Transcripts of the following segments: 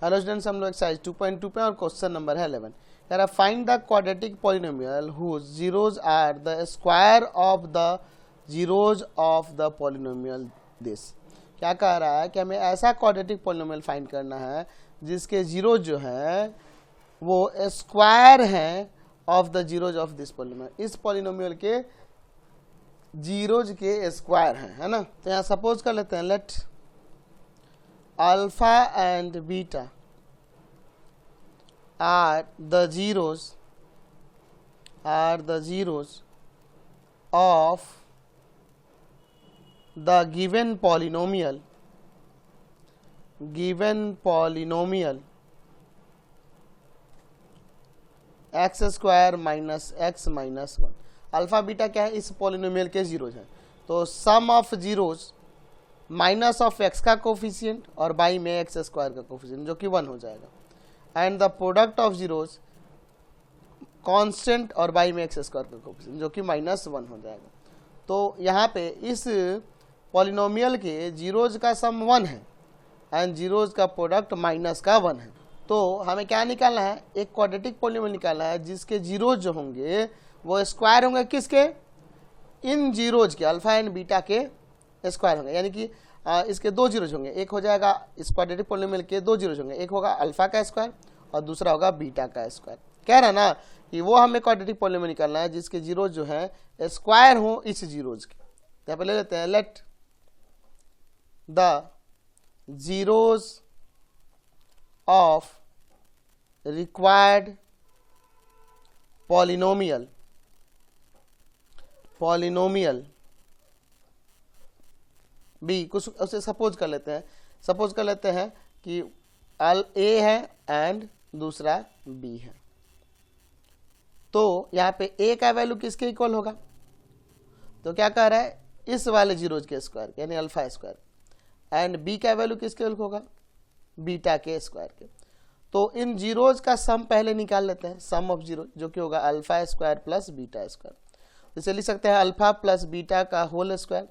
Hello students, हम लोग exercise 2.2 पे और क्वेश्चन नंबर है 11। कह रहा find the quadratic polynomial whose zeros are the square of the zeros of the polynomial this. क्या कह रहा है कि हमें ऐसा क्वाड्रेटिक पॉलिनोमियल फाइंड करना है जिसके जीरो जो है वो स्क्वायर हैं of the zeros of this polynomial. इस पॉलिनोमियल के जीरोज के स्क्वायर हैं, है ना। तो यहाँ सपोज कर लेते हैं, late alpha and beta are the zeros of the given polynomial x square minus x minus 1। Alpha beta क्या है, इस पॉलिनोमियल के जीरोज हैं। तो sum of zeros minus of x का कोफिशिएंट और बाई में एक्स स्क्वायर का कोफिशिएंट जो कि 1 हो जाएगा, and the product of zeros constant और बाई में एक्स स्क्वायर का कोफिशिएंट जो कि -1 हो जाएगा। तो यहाँ पे इस पॉलिनोमियल के जीरोज का सम 1 है एंड जीरोज का प्रोडक्ट -1 है। तो हमें क्या निकालना है, एक क्वाड्रेटिक पॉलिनोमियल निकालना है जिसके जीरोज जो होंगे वो स्क्वायर होंगे किसके, इन जीरोज के, अल्फा एंड बीटा के स्क्वायर होंगे। यानी कि इसके दो जीरोज होंगे, एक हो जाएगा इस क्वाड्रेटिक पॉलिनोमियल के दो जीरोज होंगे, एक होगा अल्फा का स्क्वायर और दूसरा होगा बीटा का स्क्वायर। कह रहा ना कि वो हमें क्वाड्रेटिक पॉलिनोमियल निकालना है जिसके जीरोज जो है स्क्वायर हो इस जीरोज के। यहाँ पे ले लेते हैं, let the zeros of required polynomial be, कुछ उसे सपोज कर लेते हैं कि ए है एंड दूसरा बी है। तो यहाँ पे ए का वैल्यू किसके इक्वल होगा, तो क्या कह रहा है, इस वाले जीरोज के स्क्वायर यानी अल्फा स्क्वायर, एंड बी का वैल्यू किसके इक्वल होगा, बीटा के स्क्वायर के। तो इन जीरोज का सम पहले निकाल लेते हैं, सम ऑफ जीरो जो कि होगा alpha square plus beta square. इसे लिख सकते हैं अल्फा प्लस बीटा का होल स्क्वायर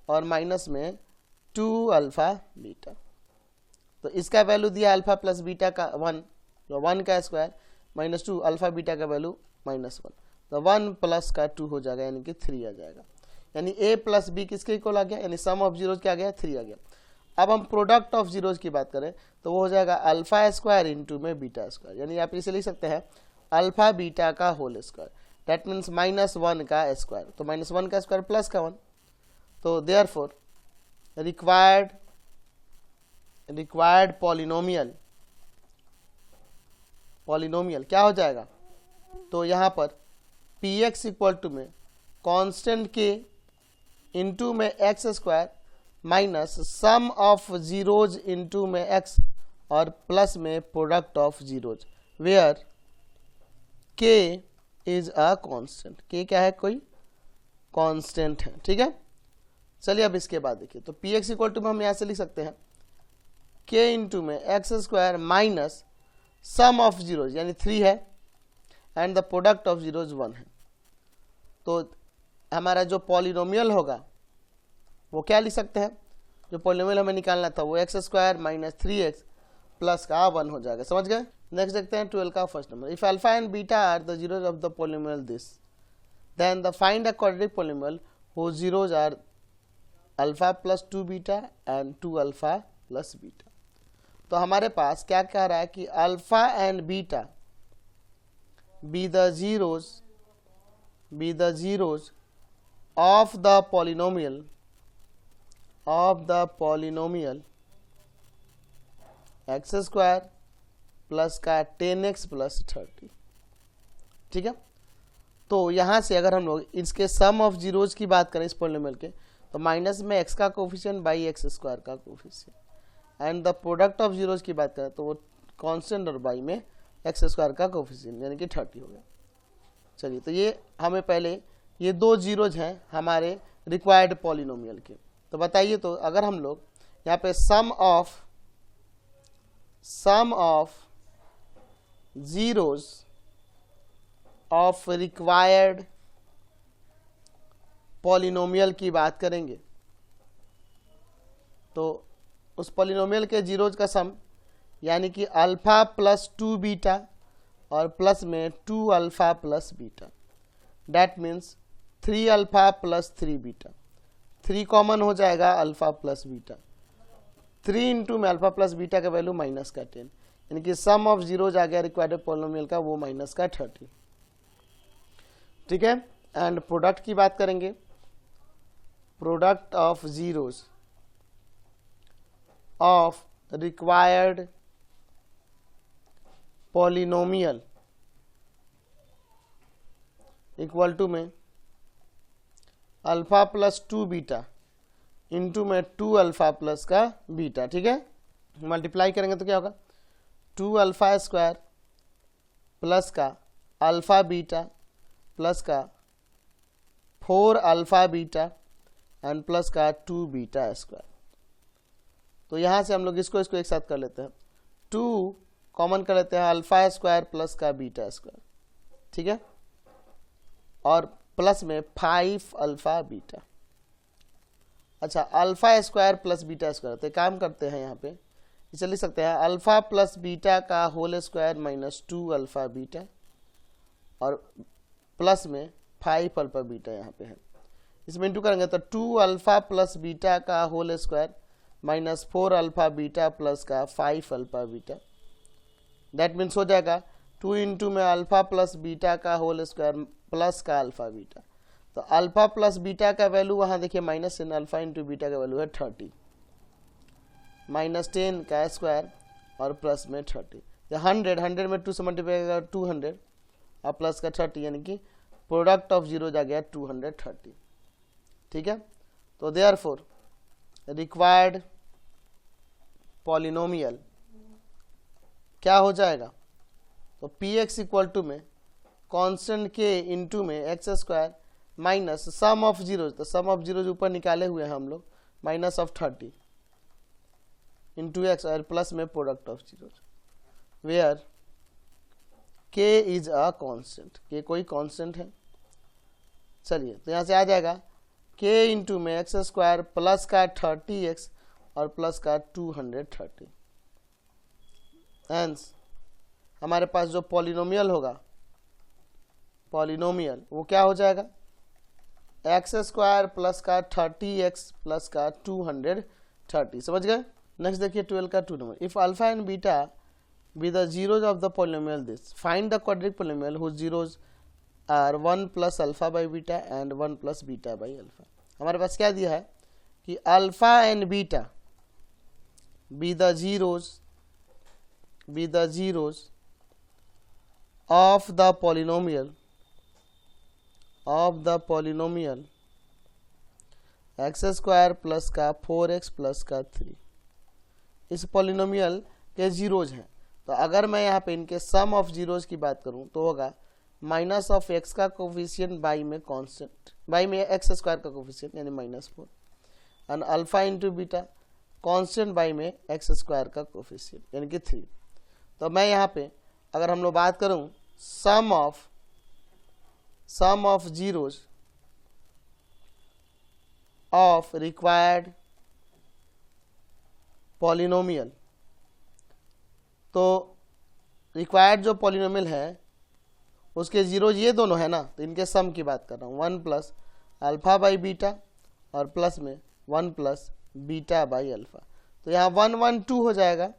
और माइनस में 2 अल्फा बीटा। तो इसका वैल्यू दिया अल्फा प्लस बीटा का 1, तो 1 का स्क्वायर -2 अल्फा बीटा का वैल्यू -1, तो 1 प्लस का 2 हो जाएगा यानी कि 3 आ जाएगा। यानी a प्लस बी किसके इक्वल आ गया, यानी सम ऑफ जीरोज क्या आ गया, 3 आ गया। अब हम प्रोडक्ट ऑफ जीरोज की बात करें तो वो हो जाएगा अल्फा स्क्वायर इंटू में बीटा स्क्वायर, यानी आप इसे लिख सकते हैं अल्फा बीटा का होल स्क्वायर, दैट मीन्स -1 का स्क्वायर। तो -1 का स्क्वायर प्लस का 1, तो देयरफॉर रिक्वायर्ड पॉलिनोमियल क्या हो जाएगा, तो यहाँ पर px इक्वल टू में कांस्टेंट के इंटू में x square minus sum of zeros into में एक्स और प्लस में product of zeros, where k is a constant. k क्या है, कोई कांस्टेंट है, ठीक है। चलिए अब इसके बाद देखिए, तो px इक्वल टू में हम यहाँ से लिख सकते हैं k इंटू में x square minus sum of zeros यानी 3 है and the product of zeros 1 है। तो हमारा जो पॉलिनोमियल होगा वो क्या लिख सकते हैं, जो पॉलिनोमियल हमें निकालना था वो x square minus 3x plus का 1 हो जाएगा, समझ गए। नेक्स्ट देखते हैं 12 का first number, if alpha and beta are the zeros of the polynomial this then the find a quadratic polynomial whose zeros are alpha plus 2 beta and 2 alpha plus beta. तो हमारे पास क्या कह रहा है कि alpha and beta be the zeros of the polynomial x square plus का 10x plus 30, ठीक है। तो यहाँ से अगर हम लोग इसके सम ऑफ जीरोज की बात करें इस पॉलिनोमियल के, तो माइनस में x का कोफिशिएंट बाई एक्स स्क्वायर का coefficient, and the product of zeros की बात करें तो वो कांस्टेंट और बाई में एक्स स्क्वायर का कोफिशिएंट यानी कि 30 हो गया। चलिए, तो ये हमें पहले ये दो जीरोज हैं हमारे रिक्वायर्ड पॉलिनोमियल के। तो बताइए, तो अगर हम लोग यहाँ पे sum of zeros of required polynomial की बात करेंगे तो उस पॉलिनोमियल के जीरोज का सम यानी कि अल्फा प्लस 2 बीटा और प्लस में 2 alpha plus beta, that means 3 alpha plus 3 beta. 3 common हो जाएगा अल्फा प्लस बीटा, 3 इंटू में अल्फा प्लस बीटा का वैल्यू माइनस का 10, यानी कि सम ऑफ जीरोज आ गया रिक्वायर्ड पॉलिनोमियल का वो माइनस का 30। ठीक है, एंड प्रोडक्ट की बात करेंगे। Product of zeros of required polynomial equal to में अल्फा प्लस 2 बीटा इंटू में 2 अल्फा प्लस का बीटा। ठीक है, मल्टीप्लाई करेंगे तो क्या होगा, 2 अल्फा स्क्वायर प्लस का अल्फा बीटा प्लस का 4 अल्फा बीटा एंड प्लस का 2 बीटा स्क्वायर। तो यहाँ से हम लोग इसको एक साथ कर लेते हैं, 2 कॉमन कर लेते हैं, अल्फा स्क्वायर प्लस का बीटा स्क्वायर। ठीक है, और प्लस में 5 अल्फा बीटा। अच्छा, alpha square plus beta square, तो काम करते हैं यहाँ पे इसे लिख सकते हैं अल्फा प्लस बीटा का whole square minus 2 alpha beta और प्लस में 5 अल्फा बीटा यहाँ पे है। इसमें इंटू करेंगे तो 2 अल्फा प्लस बीटा का whole square minus 4 alpha beta plus का 5 अल्फा बीटा, दैट मीन्स हो जाएगा 2 इंटू में अल्फा प्लस बीटा का होल स्क्वायर प्लस का अल्फा बीटा। तो अल्फा प्लस बीटा का वैल्यू वहाँ देखिए माइनस इन, अल्फा इंटू बीटा का वैल्यू है 30, माइनस 10 का स्क्वायर और प्लस में 30। 100 में 2 से मल्टीप्लाई करेगा 200 और प्लस का 30, यानी कि प्रोडक्ट ऑफ जीरो आ गया 230। ठीक है, तो देयरफॉर रिक्वायर्ड पॉलिनोमियल क्या हो जाएगा, तो पी एक्स इक्वल टू में कांस्टेंट के इंटू में x square minus sum of zeros, तो सम ऑफ जीरोज ऊपर निकाले हुए हैं हम लोग, माइनस ऑफ 30 इंटू एक्स और प्लस में प्रोडक्ट ऑफ जीरोज, वेयर के इज अ कांस्टेंट, के कोई कांस्टेंट है। चलिए, तो यहाँ से आ जाएगा के इंटू में एक्स स्क्वायर प्लस का 30x और प्लस का 230। हेंस हमारे पास जो पॉलिनोमियल होगा, पॉलिनोमियल वो क्या हो जाएगा, एक्स स्क्वायर प्लस का 30x प्लस का 230। समझ गए। नेक्स्ट देखिए 12 का 2 number, if alpha and beta be the zeros of the polynomial this, find the quadratic polynomial whose zeros are 1 plus alpha by beta and 1 plus beta by alpha. हमारे पास क्या दिया है कि alpha and beta be the zeros of the polynomial x square plus का 4x plus का 3। इस polynomial के जीरोज हैं, तो अगर मैं यहाँ पे इनके सम ऑफ जीरोज की बात करूँ तो होगा माइनस ऑफ एक्स का कोफिशिएंट बाई में कांस्टेंट, बाई में एक्स स्क्वायर का कोफिशिएंट यानी -4 and alpha into beta constant by में एक्स स्क्वायर का कोफिशिएंट यानी कि 3। तो मैं यहाँ पे अगर हम लोग बात करूँ sum of zeros of required polynomial, तो रिक्वायर्ड जो पॉलिनोमियल है उसके जीरो ये दोनों है ना, तो इनके सम की बात कर रहा हूँ, 1 प्लस अल्फा बाई बीटा और प्लस में 1 प्लस बीटा बाई अल्फा। तो यहाँ 1 1 2 हो जाएगा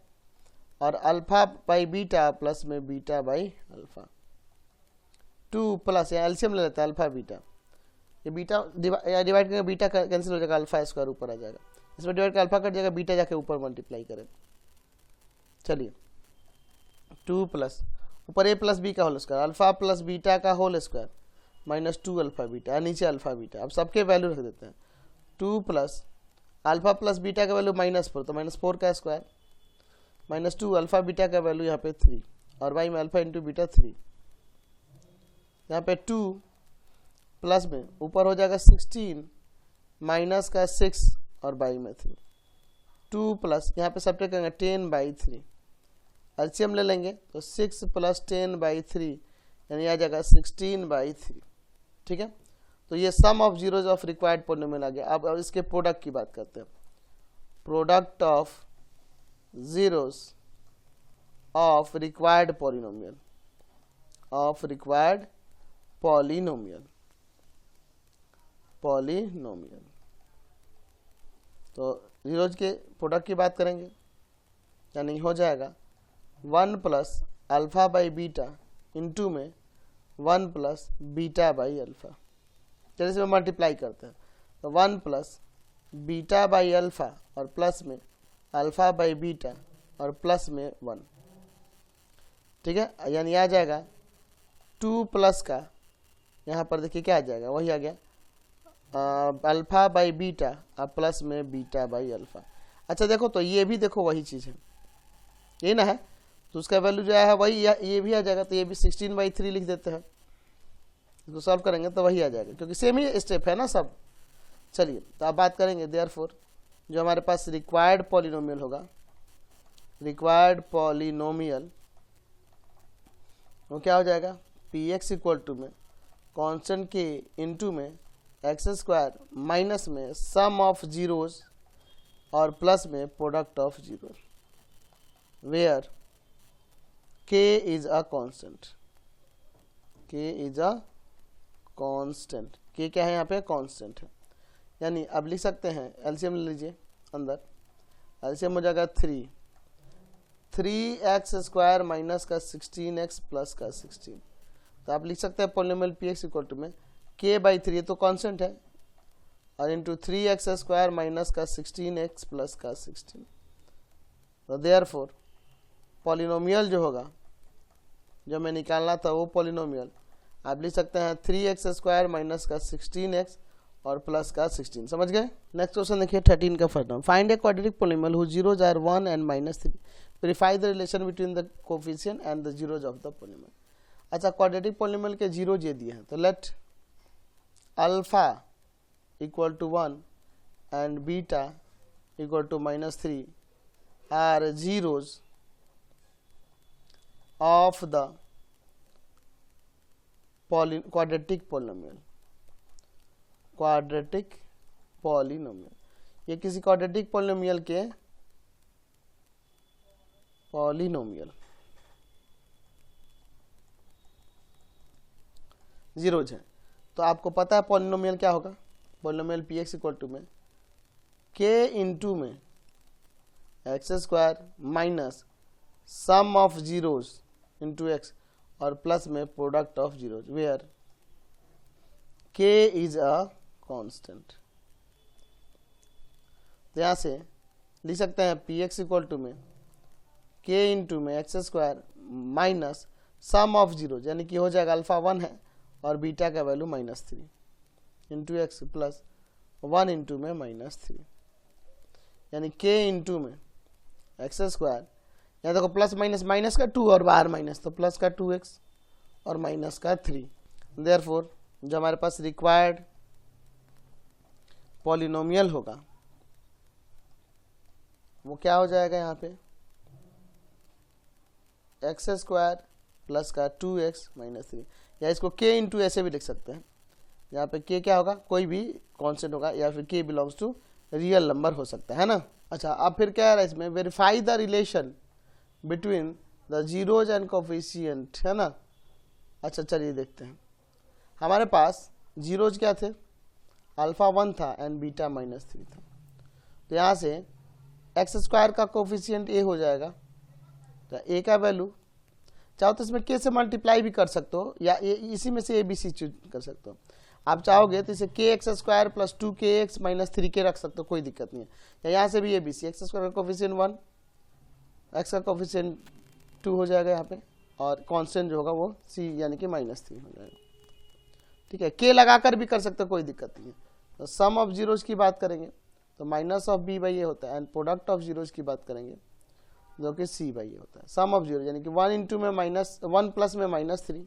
और अल्फा बाई बीटा प्लस में बीटा बाई अल्फा, 2 प्लस यहाँ एलसीएम ले लेता है अल्फा बीटा, ये बीटा डिवाइड करेंगे बीटा कैंसिल हो जाएगा, अल्फा स्क्वायर ऊपर आ जाएगा, इसमें डिवाइड का अल्फा कट जाएगा, बीटा जाके ऊपर मल्टीप्लाई करें। चलिए 2 प्लस ऊपर ए प्लस बी का whole square, alpha plus beta का whole square minus 2 alpha beta, नीचे अल्फा बीटा। अब सबके वैल्यू रख देते हैं, 2 प्लस अल्फा प्लस बीटा का वैल्यू -4, तो -4 का स्क्वायर -2 अल्फा बीटा का वैल्यू यहाँ पे 3 और बाई में अल्फा इंटू बीटा 3, यहाँ पे 2 प्लस में ऊपर हो जाएगा 16 माइनस का 6 और बाई में 3, 2 प्लस यहाँ पे सब्ट्रैक्ट करेंगे 10/3, एलसीएम ले लेंगे तो 6 प्लस 10/3 यानी आ जाएगा 16/3। ठीक है, तो ये sum of zeros of required polynomial आ गया। अब इसके प्रोडक्ट की बात करते हैं, product of zeros of required polynomial, of required polynomial, polynomial. तो जीरोज के प्रोडक्ट की बात करेंगे, यानी हो जाएगा 1 plus alpha by beta into में 1 प्लस बीटा बाई अल्फा। चलिए इसमें मल्टीप्लाई करते हैं, तो 1 प्लस बीटा बाई अल्फा और प्लस में अल्फा बाई बीटा और प्लस में 1, ठीक है। यानी आ जाएगा 2 प्लस का, यहाँ पर देखिए क्या आ जाएगा, वही आ गया अल्फा बाई बीटा और प्लस में बीटा बाई अल्फा। अच्छा देखो, तो ये भी देखो वही चीज़ है, ये ना है, तो उसका वैल्यू जो है वही, ये भी आ जाएगा, तो ये भी 16/3 लिख देते हैं। इसको सॉल्व करेंगे तो वही आ जाएगा, क्योंकि सेम ही स्टेप है ना सब। चलिए तो अब बात करेंगे देयरफॉर जो हमारे पास रिक्वायर्ड पॉलिनोमियल होगा, रिक्वायर्ड पॉलिनोमियल वो क्या हो जाएगा, पी एक्स इक्वल टू में कांस्टेंट के इनटू में एक्स स्क्वायर माइनस में सम ऑफ जीरोज और प्लस में प्रोडक्ट ऑफ जीरो, वेयर के इज अ कांस्टेंट, के इज अ कांस्टेंट, के क्या है यहाँ पे, कांस्टेंट है। यानी अब लिख सकते हैं, एलसीएम ले लीजिए, अंदर एलसीएम हो जाएगा 3x स्क्वायर माइनस का 16x प्लस का 16। तो आप लिख सकते हैं polynomial p x equal to में k/3, ये तो कांस्टेंट है, और इंटू 3x स्क्वायर माइनस का 16x प्लस का 16। तो देयरफॉर पॉलिनोमियल जो होगा, जो मैं निकालना था वो पॉलिनोमियल आप लिख सकते हैं 3x स्क्वायर माइनस का 16x और प्लस का 16। समझ गए। नेक्स्ट क्वेश्चन देखिए 13 का फर्स्ट नाम, find a quadratic polynomial whose zeros are 1 and -3, verify the relation between the coefficient and the zeros of the polynomial. अच्छा, क्वाड्रेटिक पॉलिनोमियल के जीरोज ये दिए हैं, तो let alpha equal to 1 and beta equal to -3 are zeros of the quadratic polynomial, quadratic polynomial, ये किसी quadratic polynomial के polynomial zeros है। तो आपको पता है पॉलिनोमियल क्या होगा, polynomial p x equal to में के इंटू में x square minus sum of zeros into x और प्लस में प्रोडक्ट ऑफ जीरोज, वेयर के इज अ कांस्टेंट। तो यहां से लिख सकते हैं पी एक्स इक्वल टू में के इंटू में x square minus sum of zero, यानी कि हो जाएगा अल्फा 1 है और बीटा का value -3 into x plus 1 into में -3, यानी के इंटू में एक्स स्क्वायर, यहाँ देखो प्लस माइनस, माइनस का 2 और बाहर माइनस, तो प्लस का 2x और माइनस का 3। देयरफॉर जो हमारे पास रिक्वायर्ड पॉलिनोमियल होगा वो क्या हो जाएगा, यहाँ पे एक्स स्क्वायर प्लस का 2x -3, या इसको k इंटू ऐसे भी लिख सकते हैं। यहाँ पे k क्या होगा, कोई भी कांस्टेंट होगा, या फिर k belongs to real number हो सकता है ना। अच्छा, अब फिर क्या है इसमें, verify the relation between the zeros and coefficient, है ना। अच्छा चलिए देखते हैं, हमारे पास जीरोज क्या थे, अल्फा 1 था एंड बीटा -3 था। तो यहाँ से एक्स स्क्वायर का कोफिशिएंट ए हो जाएगा, तो ए का वैल्यू चाहो तो इसमें के से मल्टीप्लाई भी कर सकते हो, या इसी में से ए बी सी चूज कर सकते हो। आप चाहोगे तो इसे के x square plus 2kx -3k रख सकते हो, कोई दिक्कत नहीं है। या यहाँ से भी A B C, x square का कोफिशिएंट 1, एक्स का कोफिशिएंट 2 हो जाएगा यहाँ पे, और कांस्टेंट जो होगा वो सी यानी कि -3 हो जाएगा। ठीक है, के लगाकर भी कर सकते हो, कोई दिक्कत नहीं है। तो सम ऑफ जीरोज की बात करेंगे तो माइनस ऑफ बी बाई ए होता है, एंड प्रोडक्ट ऑफ जीरोज की बात करेंगे जो कि सी बाई ए होता है। सम ऑफ जीरो यानी कि 1 इंटू में -1 प्लस में -3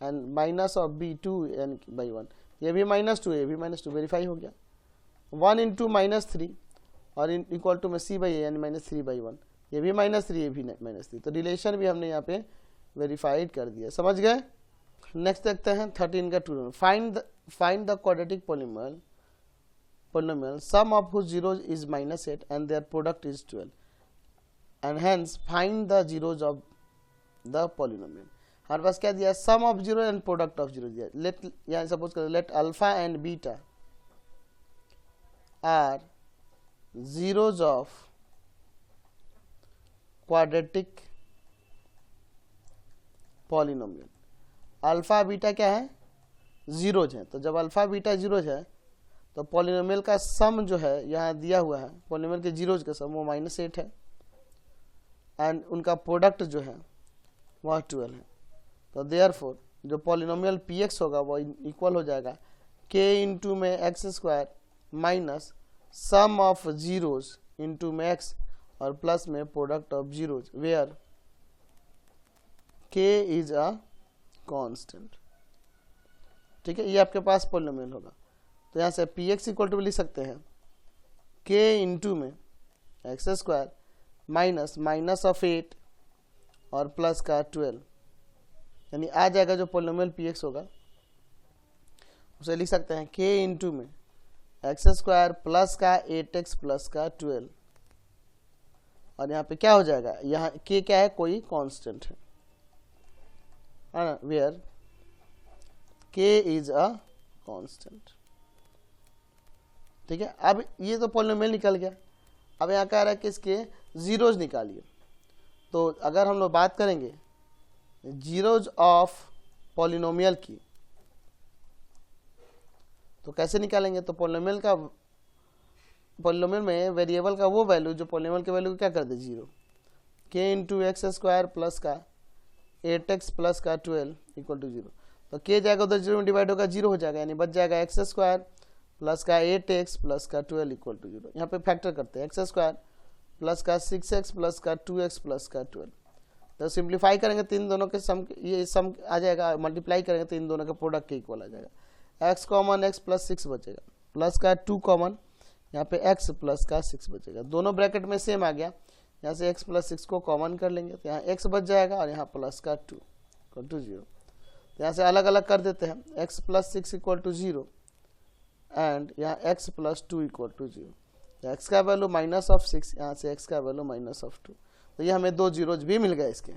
एंड माइनस ऑफ बी 2 यानी कि बाई 1, ये भी -2, ये भी -2, वेरीफाई हो गया। 1 इंटू -3 और इक्वल टू में सी बाई ए यानी -3/1, ये भी -3, ये भी -3। तो रिलेशन भी हमने यहाँ पे वेरीफाइड कर दिया, समझ गए। नेक्स्ट देखते हैं 13 का 2, find the quadratic polynomial sum of whose zeros is -8 and their product is 12। And hence find the zeros of the polynomial. हमारे पास क्या दिया, sum of zero and product of zero दिया। लेट यहाँ सपोज करो, let alpha and beta are zeros of quadratic polynomial. Alpha beta क्या है, zeros है। तो जब अल्फा बीटा जीरोज है तो पॉलिनोमियल का सम जो है यहाँ दिया हुआ है, पॉलिनोमियल के जीरोज का सम वो -8 है एंड उनका प्रोडक्ट जो है वह 12 है। तो देयरफॉर जो पॉलिनोमियल px होगा वो इक्वल हो जाएगा k इंटू में x square minus sum of zeros into में x और प्लस में product of zeros where k is a constant. ठीक है, ये आपके पास पॉलिनोमियल होगा। तो यहाँ से px इक्वल टू लिख सकते हैं k इंटू में x square minus minus of 8 और प्लस का 12, यानी आ जाएगा जो पॉलिनोमियल px होगा उसे लिख सकते हैं k इंटू में एक्स स्क्वायर प्लस का 8x प्लस का 12, और यहाँ पे क्या हो जाएगा, यहाँ k क्या है, कोई कांस्टेंट है ना, where k is a constant. ठीक है, अब ये तो पॉलिनोमियल निकल गया। अब यहाँ कह रहा है कि इसके जीरोज निकालिए। तो अगर हम लोग बात करेंगे जीरोज ऑफ पॉलिनोमियल की तो कैसे निकालेंगे, तो पॉलिनोमियल में वेरिएबल का वो वैल्यू जो पॉलिनोमियल के वैल्यू को क्या कर दे, zero. k into x square plus का 8x प्लस का 12 इक्वल टू जीरो। तो k जाएगा उधर जीरो में डिवाइड होगा, जीरो हो जाएगा, यानी बच जाएगा एक्स स्क्वायर प्लस का 8x प्लस का 12 इक्वल टू जीरो। यहाँ पे फैक्टर करते हैं, एक्स स्क्वायर प्लस का 6x प्लस का 2x प्लस का 12। तो सिंप्लीफाई करेंगे तो इन दोनों के सम, ये सम आ जाएगा, मल्टीप्लाई करेंगे तो इन दोनों के प्रोडक्ट के इक्वल आ जाएगा। x कॉमन x प्लस 6 बचेगा, प्लस का 2 कॉमन, यहाँ पे x प्लस का 6 बचेगा। दोनों ब्रैकेट में सेम आ गया, यहाँ से x प्लस 6 को कॉमन कर लेंगे तो यहाँ x बच जाएगा और यहाँ प्लस का 2 इक्वल टू 0। यहाँ से अलग अलग कर देते हैं, x plus 6 equal to 0 and यहाँ x plus 2 equal to 0। x का वैल्यू माइनस ऑफ 6, यहाँ से x का वैल्यू माइनस ऑफ 2। तो ये हमें दो जीरोज भी मिल गए इसके।